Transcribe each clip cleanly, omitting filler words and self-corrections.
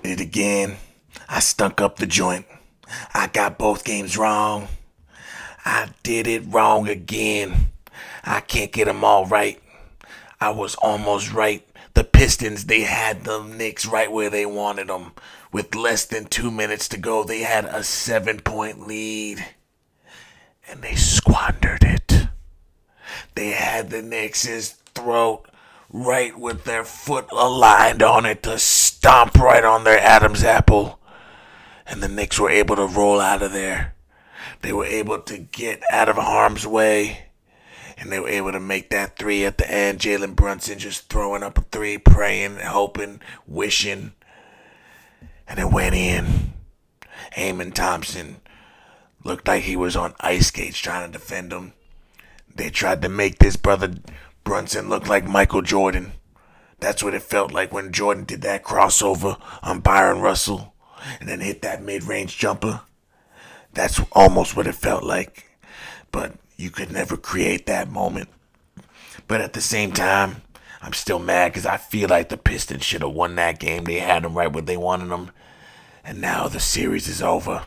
It again. I stunk up the joint. I got both games wrong. I did it wrong again. I can't get them all right. I was almost right. The Pistons, they had the Knicks right where they wanted them. With less than 2 minutes to go, they had a 7-point lead. And they squandered it. They had the Knicks' throat right with their foot aligned on it to stomp right on their Adam's apple. And the Knicks were able to roll out of there. They were able to get out of harm's way. And they were able to make that three at the end. Jalen Brunson just throwing up a three, praying, hoping, wishing. And it went in. Amon Thompson looked like he was on ice skates trying to defend him. They tried to make this brother Brunson look like Michael Jordan. That's what it felt like when Jordan did that crossover on Byron Russell and then hit that mid-range jumper. That's almost what it felt like. But you could never create that moment. But at the same time, I'm still mad because I feel like the Pistons should have won that game. They had them right where they wanted them. And now the series is over.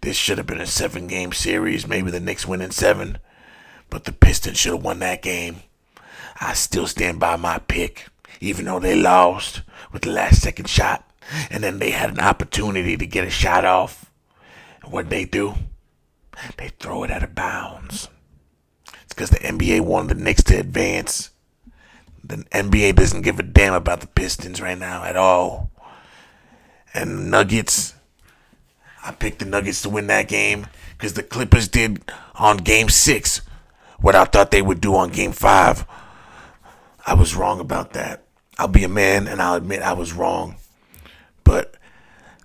This should have been a 7-game series. Maybe the Knicks win in 7. But the Pistons should have won that game. I still stand by my pick, even though they lost with the last second shot. And then they had an opportunity to get a shot off. And what they do? They throw it out of bounds. It's because the NBA wanted the Knicks to advance. The NBA doesn't give a damn about the Pistons right now at all. And the Nuggets, I picked the Nuggets to win that game because the Clippers did on Game 6 what I thought they would do on Game 5. I was wrong about that. I'll be a man and I'll admit I was wrong. But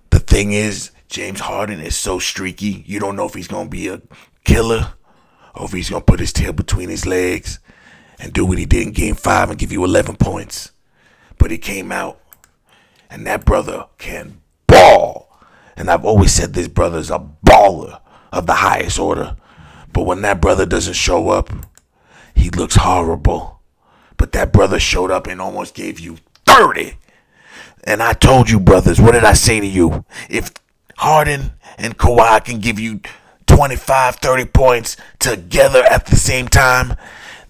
the thing is, James Harden is so streaky. You don't know if he's going to be a killer or if he's going to put his tail between his legs and do what he did in Game 5 and give you 11 points. But he came out, and that brother can ball. And I've always said this brother's a baller of the highest order. But when that brother doesn't show up, he looks horrible. But that brother showed up and almost gave you 30. And I told you, brothers, what did I say to you? If Harden and Kawhi can give you 25, 30 points together at the same time,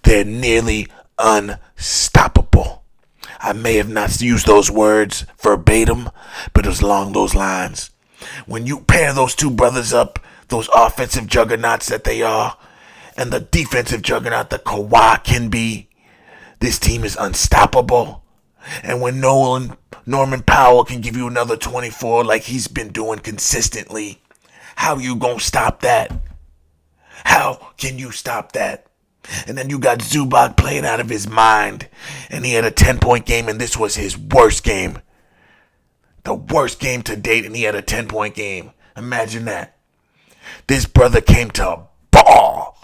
they're nearly unstoppable. I may have not used those words verbatim, but it was along those lines. When you pair those two brothers up, those offensive juggernauts that they are, and the defensive juggernaut that Kawhi can be, this team is unstoppable. And when Norman Powell can give you another 24 like he's been doing consistently, how you gonna stop that? How can you stop that? And then you got Zubac playing out of his mind. And he had a 10-point game, and this was his worst game. The worst game to date, and he had a 10-point game. Imagine that. This brother came to ball.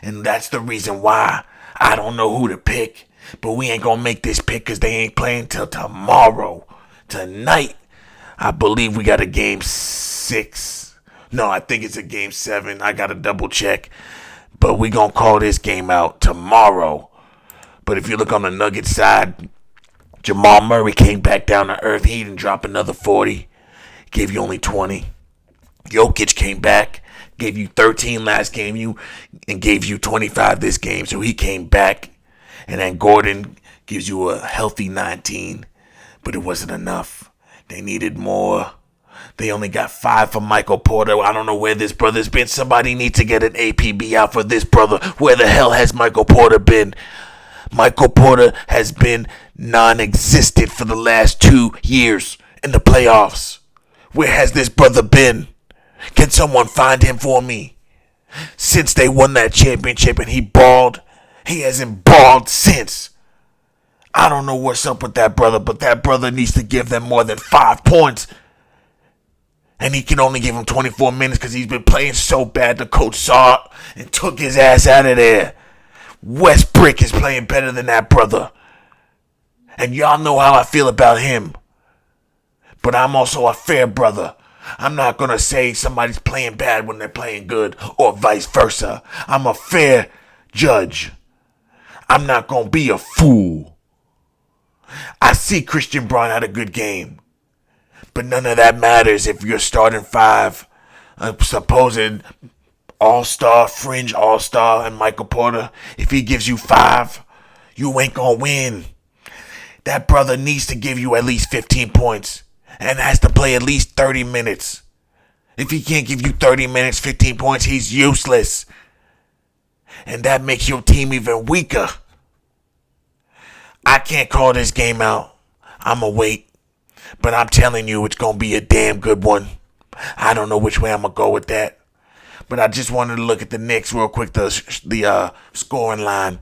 And that's the reason why I don't know who to pick. But we ain't going to make this pick because they ain't playing till tomorrow. Tonight, I believe we got a Game 6. No, I think it's a Game 7. I got to double check. But we going to call this game out tomorrow. But if you look on the Nuggets side, Jamal Murray came back down to earth. He didn't drop another 40. Gave you only 20. Jokic came back. Gave you 13 last game and gave you 25 this game. So he came back. And then Gordon gives you a healthy 19. But it wasn't enough. They needed more. They only got 5 from Michael Porter. I don't know where this brother's been. Somebody needs to get an APB out for this brother. Where the hell has Michael Porter been? Michael Porter has been non-existent for the last 2 years in the playoffs. Where has this brother been? Can someone find him for me? Since they won that championship and he balled, he hasn't balled since. I don't know what's up with that brother, but that brother needs to give them more than 5 points. And he can only give him 24 minutes because he's been playing so bad the coach saw it and took his ass out of there. Westbrook is playing better than that brother. And y'all know how I feel about him. But I'm also a fair brother. I'm not going to say somebody's playing bad when they're playing good or vice versa. I'm a fair judge. I'm not going to be a fool. I see Christian Braun had a good game. But none of that matters if you're starting five, a supposed all-star, fringe all-star, and Michael Porter. If he gives you five, you ain't gonna win. That brother needs to give you at least 15 points and has to play at least 30 minutes. If he can't give you 30 minutes, 15 points, he's useless. And that makes your team even weaker. I can't call this game out. I'ma wait. But I'm telling you, it's gonna be a damn good one. I don't know which way I'm gonna go with that. But I just wanted to look at the Knicks real quick, the scoring line.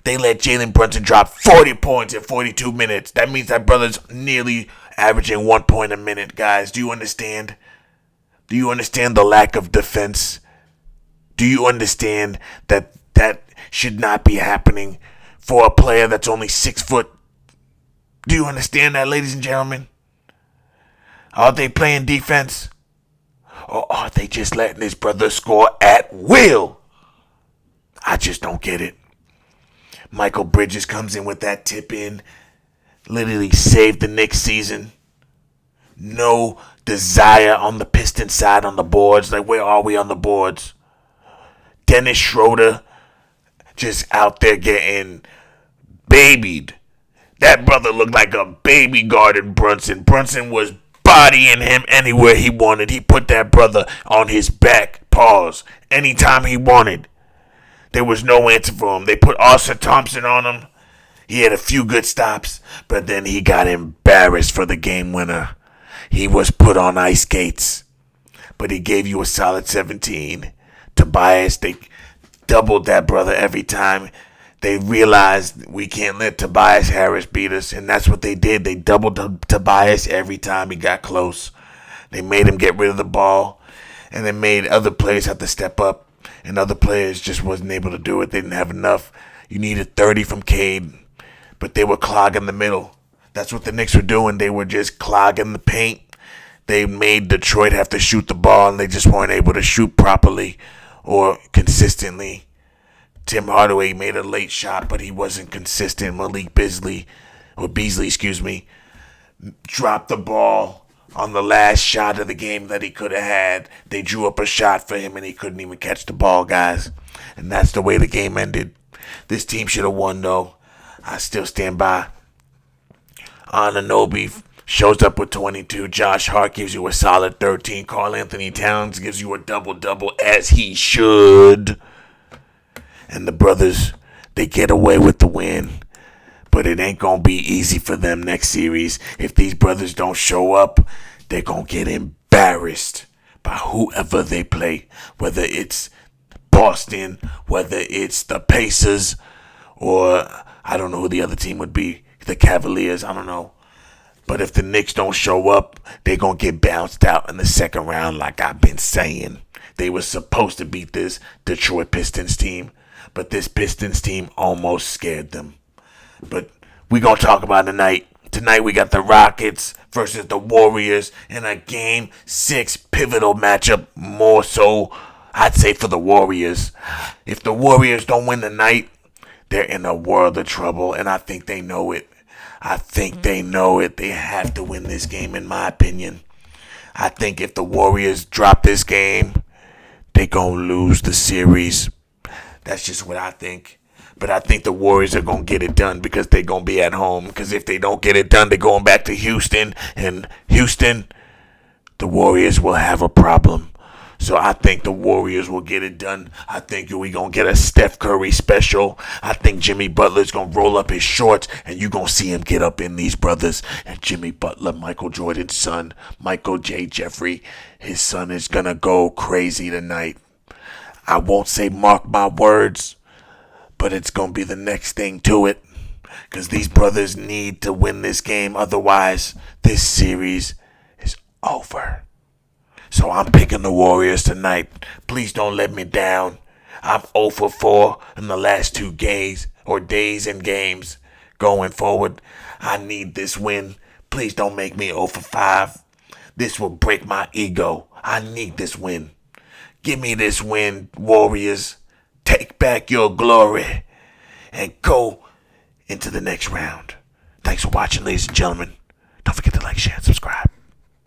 They let Jalen Brunson drop 40 points in 42 minutes. That means that brother's nearly averaging 1 point a minute, guys. Do you understand? Do you understand the lack of defense? Do you understand that that should not be happening for a player that's only 6 foot? Do you understand that, ladies and gentlemen? Are they playing defense? Or are they just letting his brother score at will? I just don't get it. Michael Bridges comes in with that tip in. Literally saved the Knicks season. No desire on the Pistons side on the boards. Like, where are we on the boards? Dennis Schroeder just out there getting babied. That brother looked like a baby guarding Brunson. Brunson was bodying him anywhere he wanted. He put that brother on his back, pause, anytime he wanted. There was no answer for him. They put Austin Thompson on him. He had a few good stops, but then he got embarrassed for the game winner. He was put on ice skates, but he gave you a solid 17. Tobias, they doubled that brother every time. They realized we can't let Tobias Harris beat us, and that's what they did. They doubled Tobias every time he got close. They made him get rid of the ball, and they made other players have to step up. And other players just wasn't able to do it. They didn't have enough. You needed 30 from Cade, but they were clogging the middle. That's what the Knicks were doing. They were just clogging the paint. They made Detroit have to shoot the ball, and they just weren't able to shoot properly or consistently. Tim Hardaway made a late shot, but he wasn't consistent. Malik Beasley, dropped the ball on the last shot of the game that he could have had. They drew up a shot for him and he couldn't even catch the ball, guys. And that's the way the game ended. This team should have won, though. I still stand by. Anunoby shows up with 22. Josh Hart gives you a solid 13. Karl Anthony Towns gives you a double-double, as he should. And the brothers, they get away with the win. But it ain't going to be easy for them next series. If these brothers don't show up, they're going to get embarrassed by whoever they play. Whether it's Boston, whether it's the Pacers, or I don't know who the other team would be. The Cavaliers, I don't know. But if the Knicks don't show up, they're going to get bounced out in the second round, like I've been saying. They were supposed to beat this Detroit Pistons team, but this Pistons team almost scared them. But we're going to talk about tonight. Tonight we got the Rockets versus the Warriors in a Game 6 pivotal matchup, more so, I'd say, for the Warriors. If the Warriors don't win tonight, they're in a world of trouble, and I think they know it. They have to win this game, in my opinion. I think if the Warriors drop this game, they're going to lose the series. That's just what I think. But I think the Warriors are going to get it done because they're going to be at home. Because if they don't get it done, they're going back to Houston. And Houston, the Warriors will have a problem. So I think the Warriors will get it done. I think we're going to get a Steph Curry special. I think Jimmy Butler's going to roll up his shorts, and you're going to see him get up in these brothers. And Jimmy Butler, Michael Jordan's son, Michael J. Jeffrey, his son is going to go crazy tonight. I won't say mark my words, but it's going to be the next thing to it. Because these brothers need to win this game. Otherwise, this series is over. So I'm picking the Warriors tonight. Please don't let me down. I'm 0 for 4 in the last 2 days and games going forward. I need this win. Please don't make me 0 for 5. This will break my ego. I need this win. Give me this win, Warriors. Take back your glory and go into the next round. Thanks for watching, ladies and gentlemen. Don't forget to like, share, and subscribe.